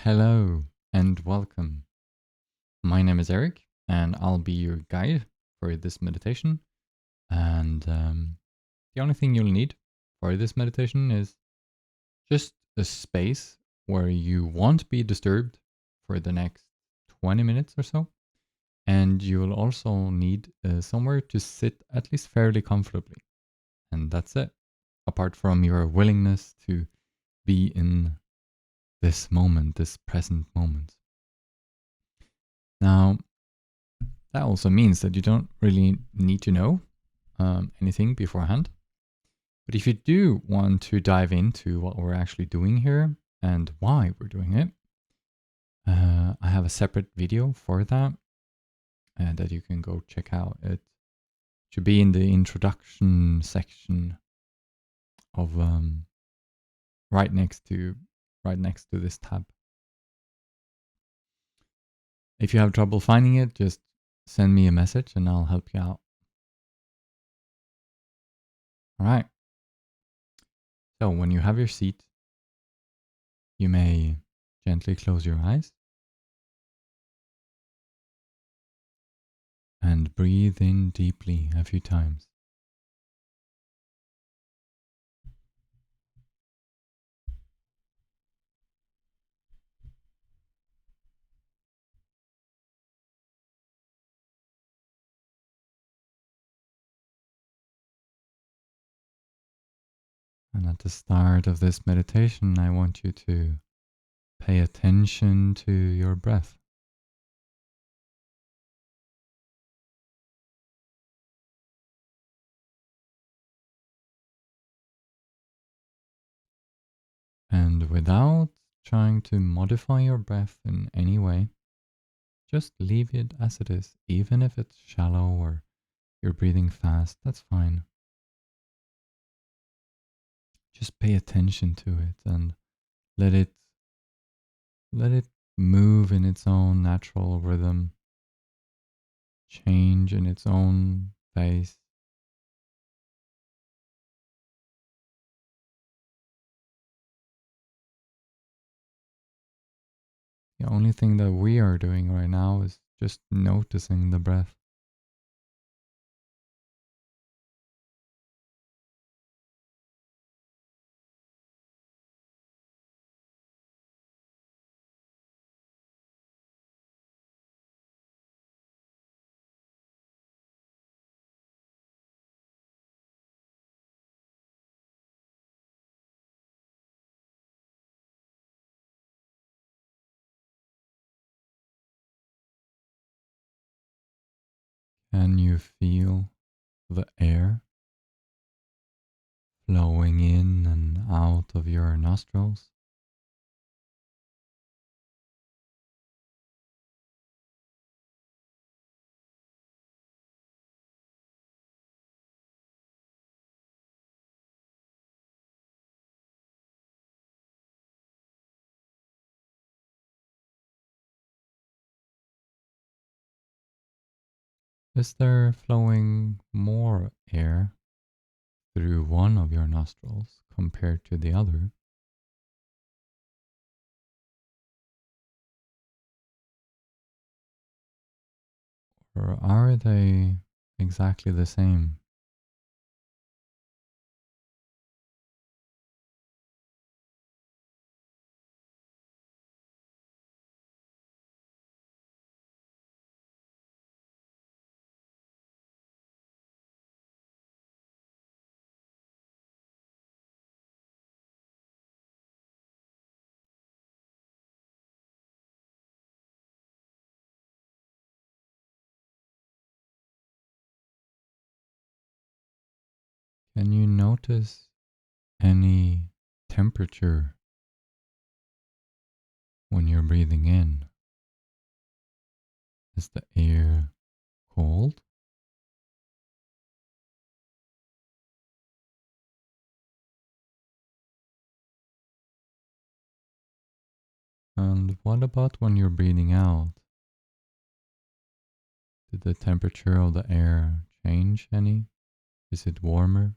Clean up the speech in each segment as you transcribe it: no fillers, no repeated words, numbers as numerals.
Hello and welcome. My name is Erik, and I'll be your guide for this meditation. And the only thing you'll need for this meditation is just a space where you won't be disturbed for the next 20 minutes or so. And you will also need somewhere to sit at least fairly comfortably. And that's it, apart from your willingness to be in this moment, this present moment. Now, that also means that you don't really need to know anything beforehand. But if you do want to dive into what we're actually doing here and why we're doing it, I have a separate video for that that you can go check out. It should be in the introduction section of right next to this tab. If you have trouble finding it, just send me a message and I'll help you out. All right. So when you have your seat, you may gently close your eyes and breathe in deeply a few times. And at the start of this meditation, I want you to pay attention to your breath. And without trying to modify your breath in any way, just leave it as it is. Even if it's shallow or you're breathing fast, that's fine. Just pay attention to it and let it move in its own natural rhythm, change in its own pace. The only thing that we are doing right now is just noticing the breath. Can you feel the air flowing in and out of your nostrils? Is there flowing more air through one of your nostrils compared to the other? Or are they exactly the same? Can you notice any temperature when you're breathing in? Is the air cold? And what about when you're breathing out? Did the temperature of the air change any? Is it warmer?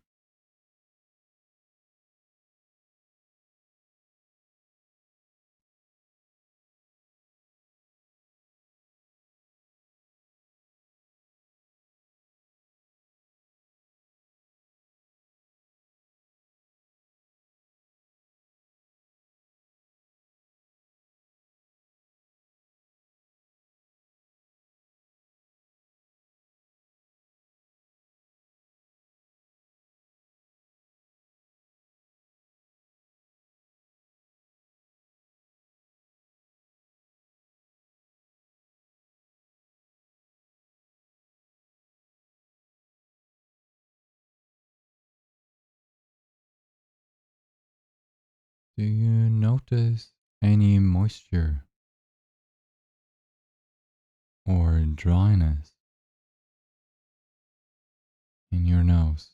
Do you notice any moisture or dryness in your nose?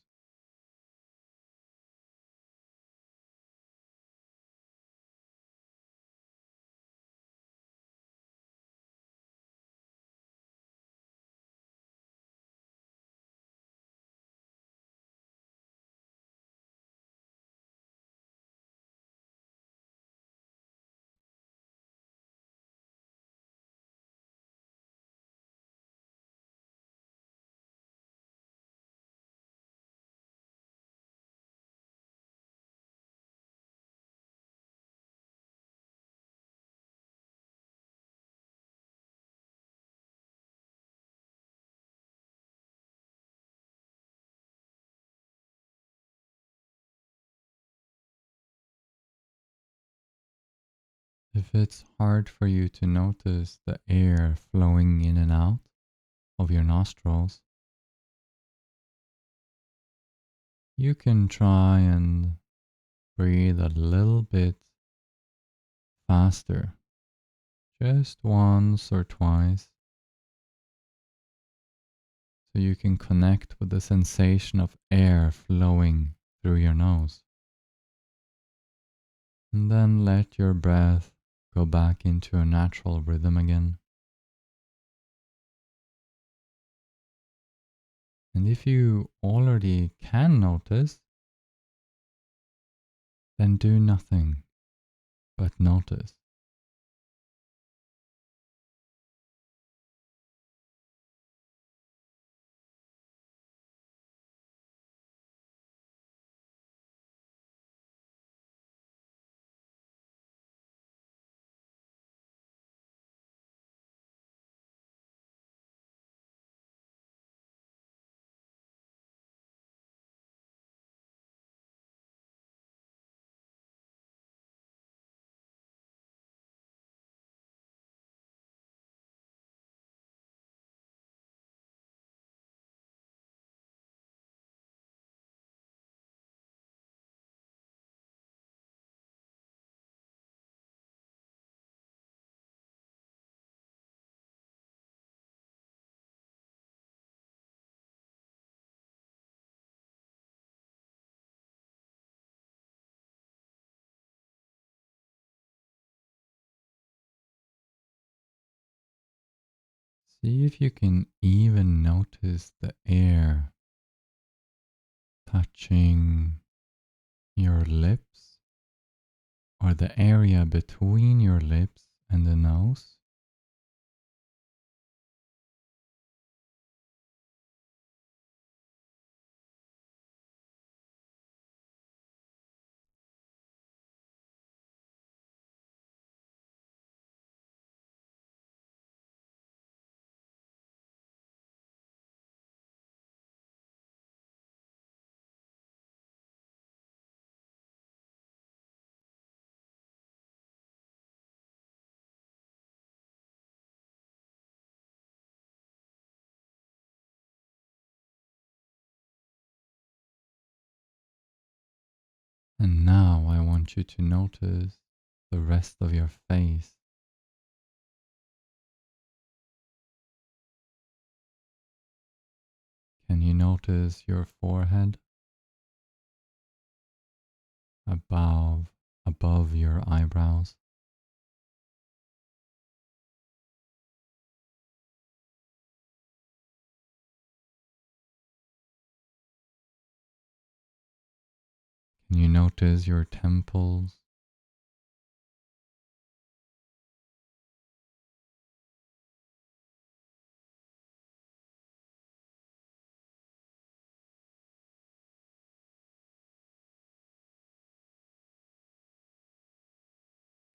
If it's hard for you to notice the air flowing in and out of your nostrils, you can try and breathe a little bit faster, just once or twice, so you can connect with the sensation of air flowing through your nose. And then let your breath go back into a natural rhythm again. And if you already can notice, then do nothing but notice. See if you can even notice the air touching your lips or the area between your lips and the nose. And now I want you to notice the rest of your face. Can you notice your forehead above your eyebrows? Can you notice your temples?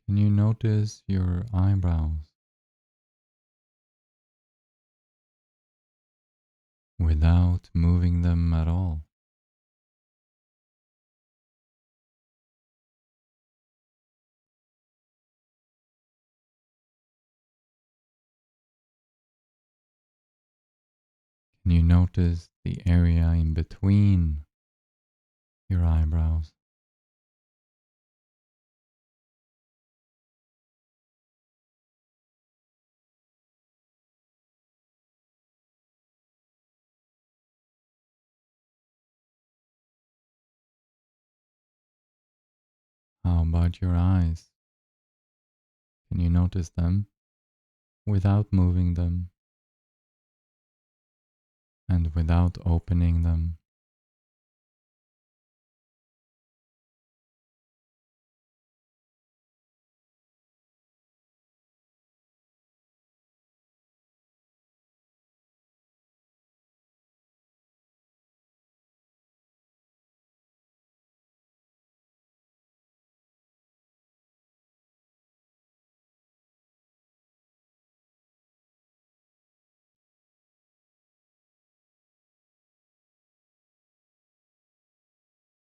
Can you notice your eyebrows without moving them at all? Can you notice the area in between your eyebrows? How about your eyes? Can you notice them without moving them and without opening them?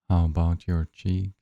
How about your cheeks?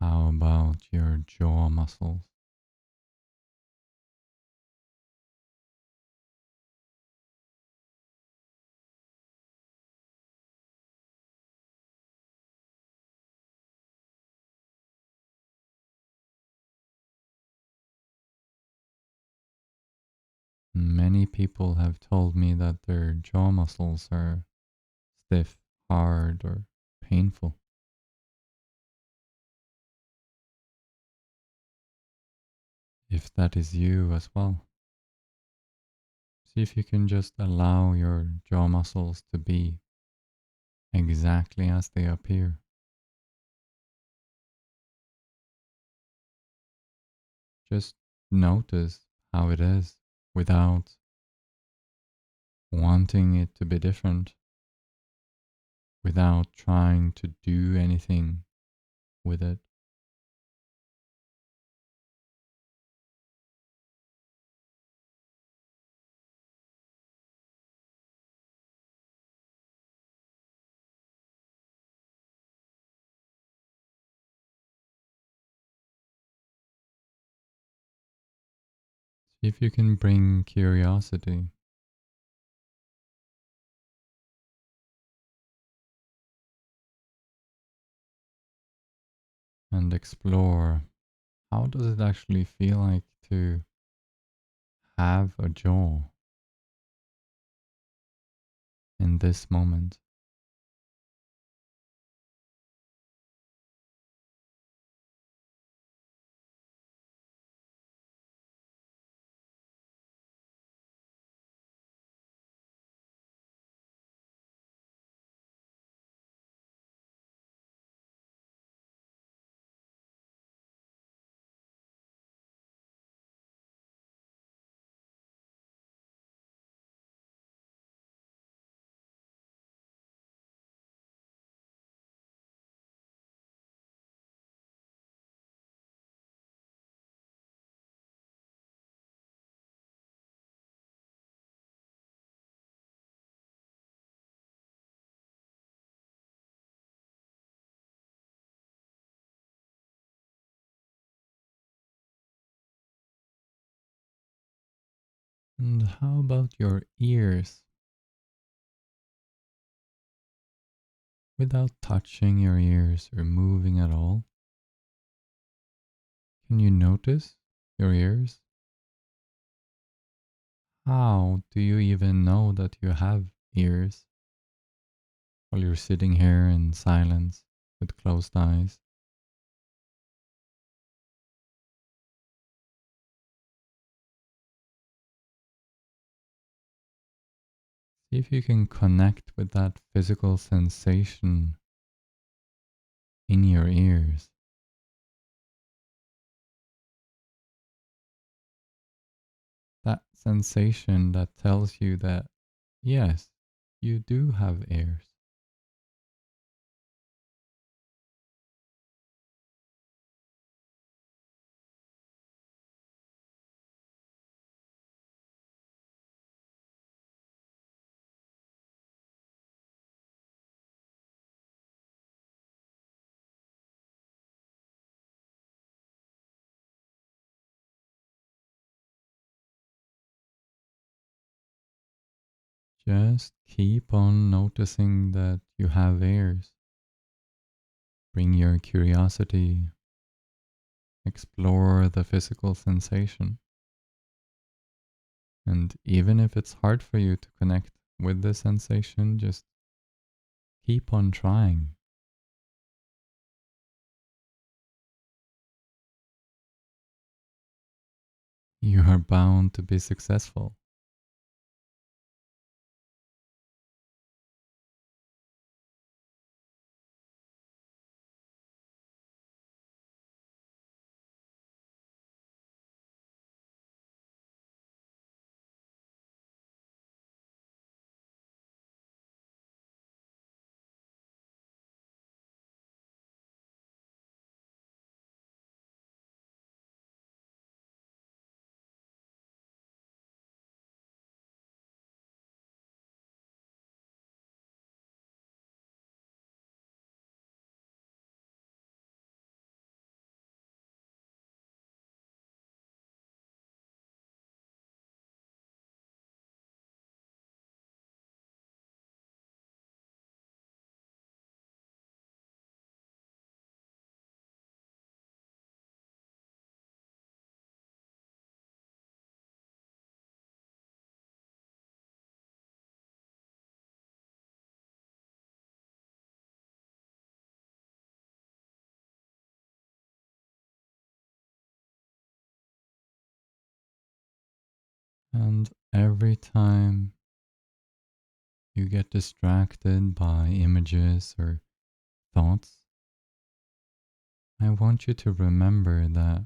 How about your jaw muscles? Many people have told me that their jaw muscles are stiff, hard, or painful. If that is you as well, see if you can just allow your jaw muscles to be exactly as they appear. Just notice how it is without wanting it to be different, without trying to do anything with it. See if you can bring curiosity and explore how does it actually feel like to have a jaw in this moment. And how about your ears? Without touching your ears or moving at all, can you notice your ears? How do you even know that you have ears while you're sitting here in silence with closed eyes? See if you can connect with that physical sensation in your ears. That sensation that tells you that, yes, you do have ears. Just keep on noticing that you have ears. Bring your curiosity, explore the physical sensation. And even if it's hard for you to connect with the sensation, just keep on trying. You are bound to be successful. And every time you get distracted by images or thoughts, I want you to remember that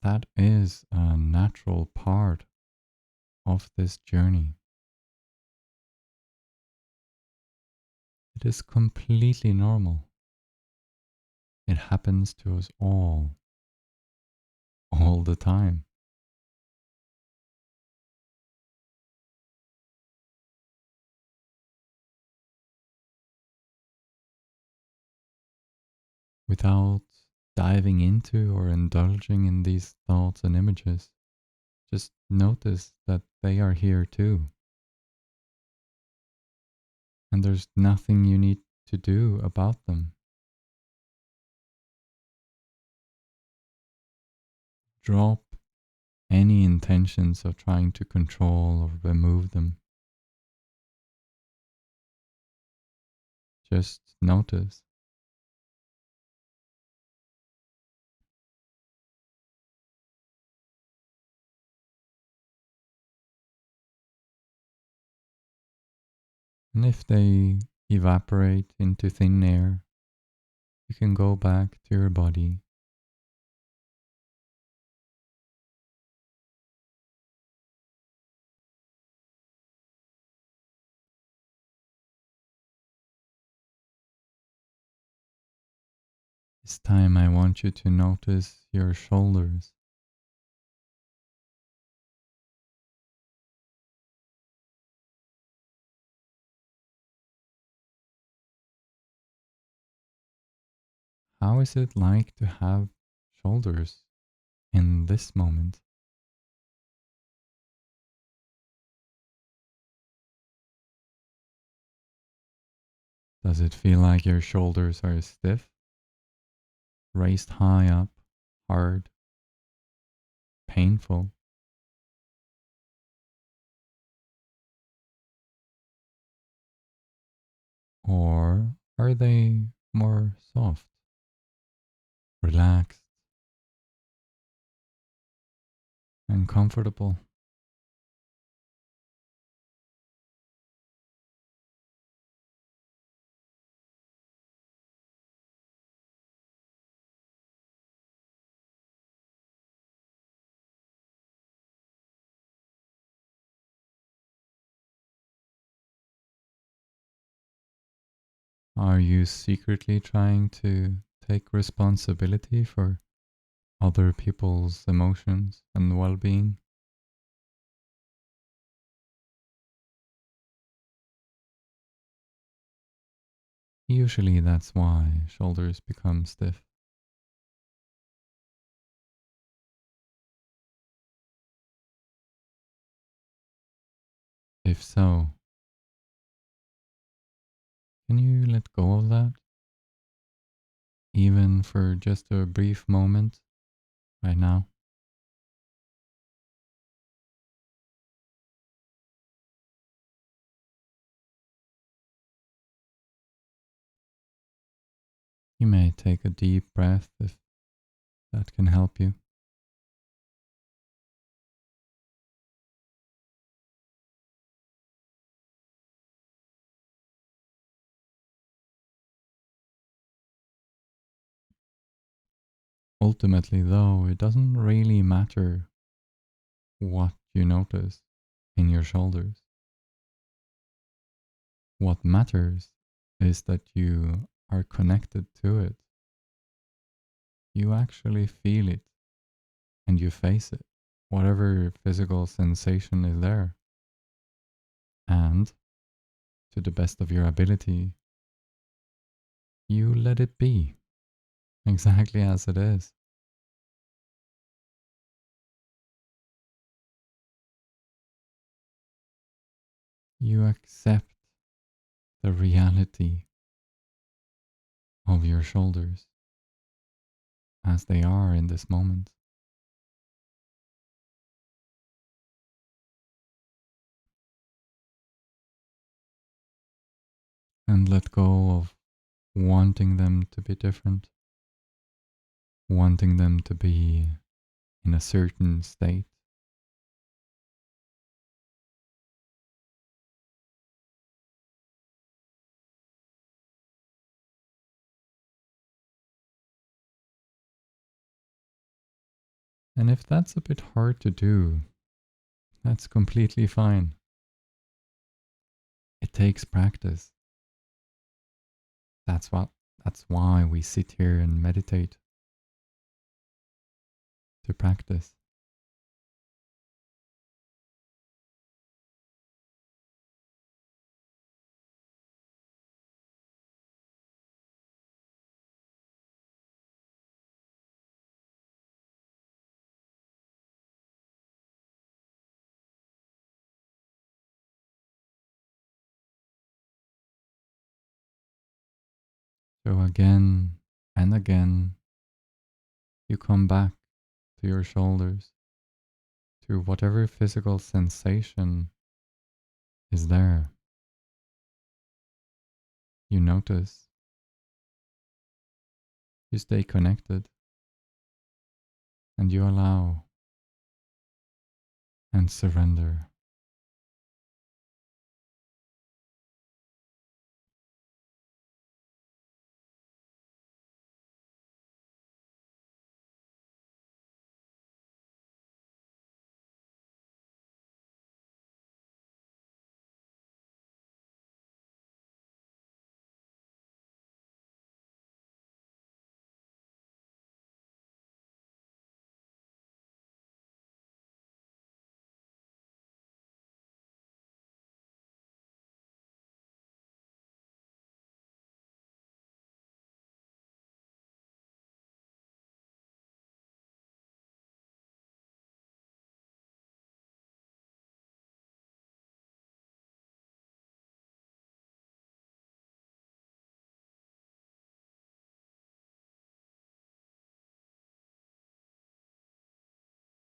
that is a natural part of this journey. It is completely normal. It happens to us all the time. Without diving into or indulging in these thoughts and images, just notice that they are here too. And there's nothing you need to do about them. Drop any intentions of trying to control or remove them. Just notice. And if they evaporate into thin air, you can go back to your body. This time I want you to notice your shoulders. How is it like to have shoulders in this moment? Does it feel like your shoulders are stiff, raised high up, hard, painful? Or are they more soft, relaxed, and comfortable? Are you secretly trying to take responsibility for other people's emotions and well being? Usually that's why shoulders become stiff. If so, can you let go of that, even for just a brief moment right now? You may take a deep breath if that can help you. Ultimately, though, it doesn't really matter what you notice in your shoulders. What matters is that you are connected to it. You actually feel it and you face it, whatever physical sensation is there. And to the best of your ability, you let it be exactly as it is. You accept the reality of your shoulders as they are in this moment. And let go of wanting them to be different, wanting them to be in a certain state. And if that's a bit hard to do, that's completely fine. It takes practice. That's what that's why we sit here and meditate, to practice. So again and again, you come back to your shoulders, to whatever physical sensation is there. You notice, you stay connected, and you allow and surrender.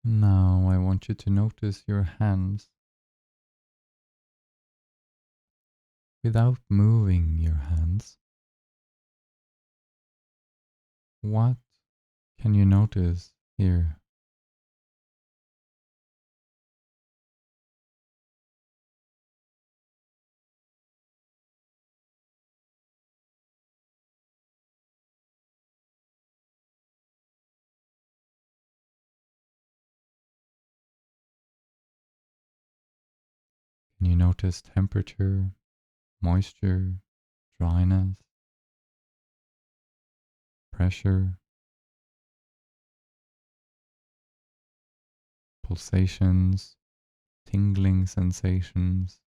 Now I want you to notice your hands without moving your hands. What can you notice here? Can you notice temperature, moisture, dryness, pressure, pulsations, tingling sensations,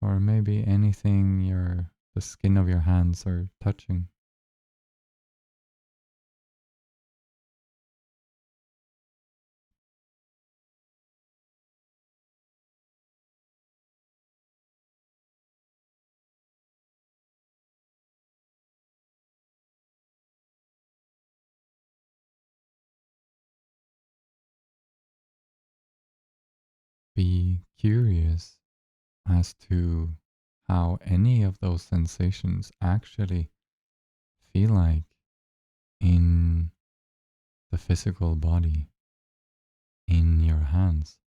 or maybe anything the skin of your hands are touching? be curious as to how any of those sensations actually feel like in the physical body, in your hands.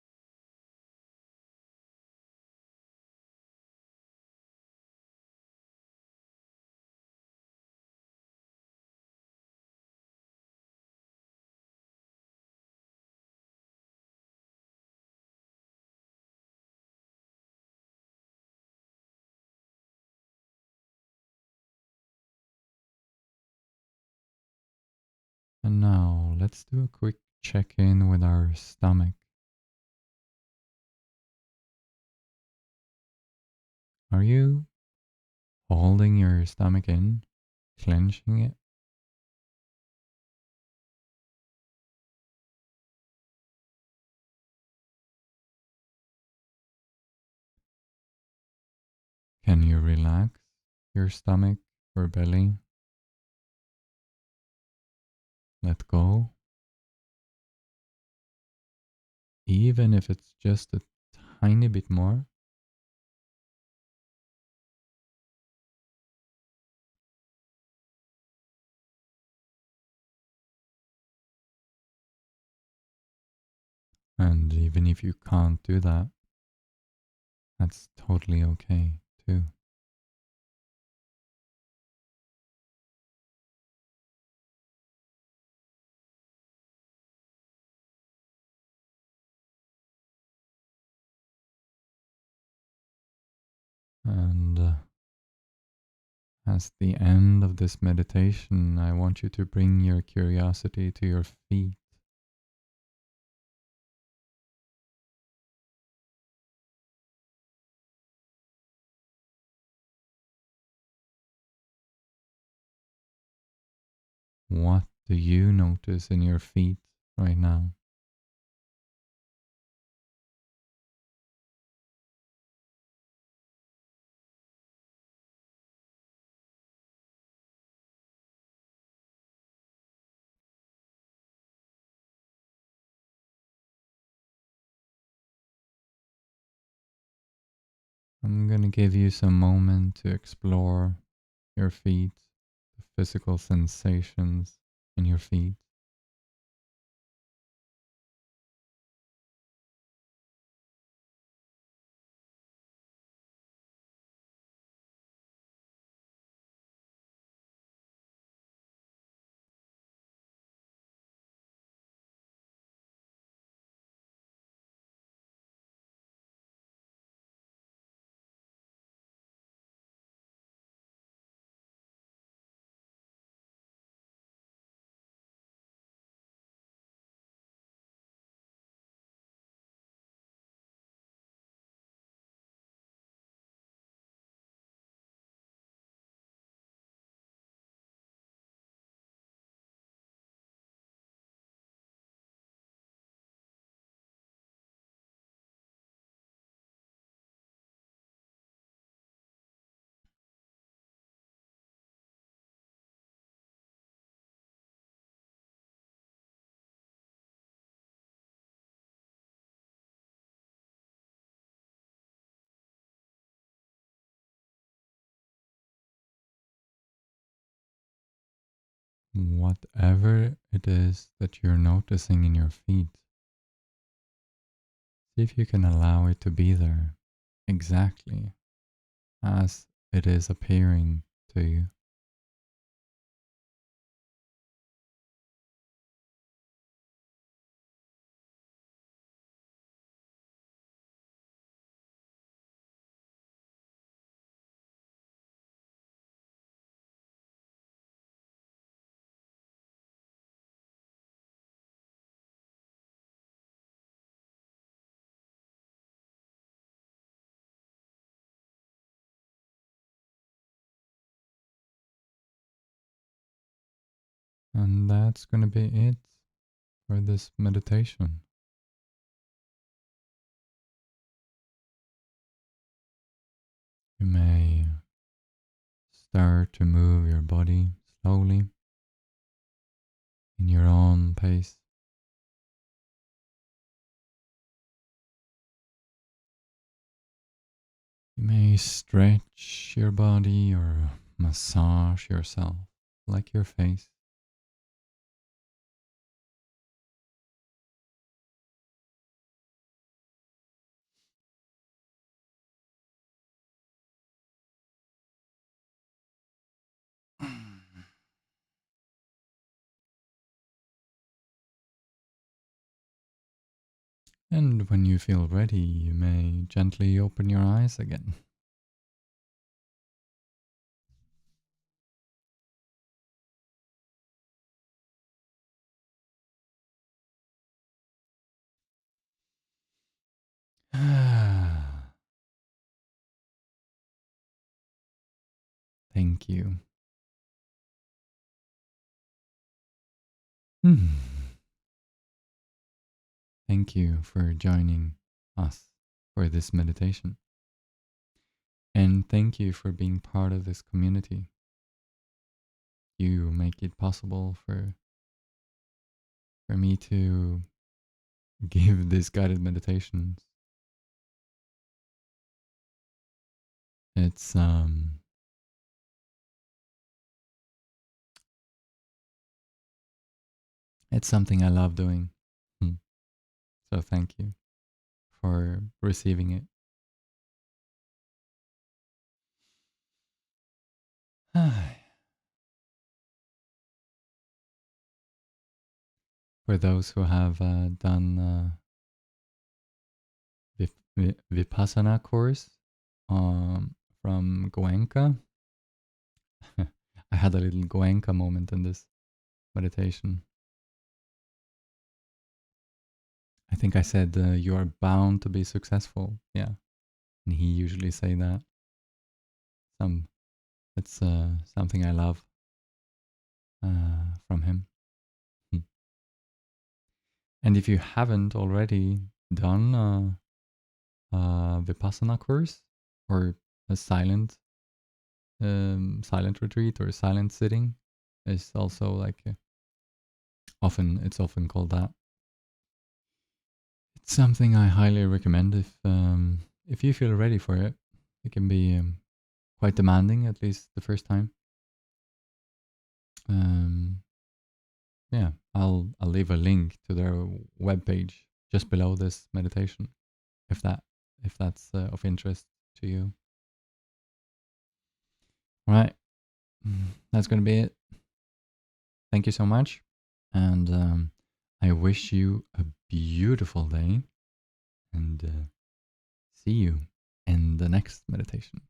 And now let's do a quick check in with our stomach. Are you holding your stomach in, clenching it? Can you relax your stomach or belly? Let go, even if it's just a tiny bit more. And even if you can't do that, that's totally okay too. And as the end of this meditation, I want you to bring your curiosity to your feet. What do you notice in your feet right now? I'm going to give you some moment to explore your feet, the physical sensations in your feet. Whatever it is that you're noticing in your feet, see if you can allow it to be there exactly as it is appearing to you. And that's going to be it for this meditation. You may start to move your body slowly in your own pace. You may stretch your body or massage yourself, like your face. And when you feel ready, you may gently open your eyes again. Thank you. Hmm. Thank you for joining us for this meditation. And thank you for being part of this community. You make it possible for me to give these guided meditations. It's it's something I love doing. Hmm. So thank you for receiving it. For those who have done Vipassana course from Goenka, I had a little Goenka moment in this meditation. I think I said you are bound to be successful. Yeah, and he usually say that. It's something I love from him. Hmm. And if you haven't already done Vipassana course or a silent retreat or silent sitting, is also like it's often called that. It's something I highly recommend if you feel ready for it. It can be quite demanding, at least the first time. Um, yeah, I'll leave a link to their webpage just below this meditation, if that's of interest to you. All right, that's gonna be it. Thank you so much, and I wish you a beautiful day, and see you in the next meditation.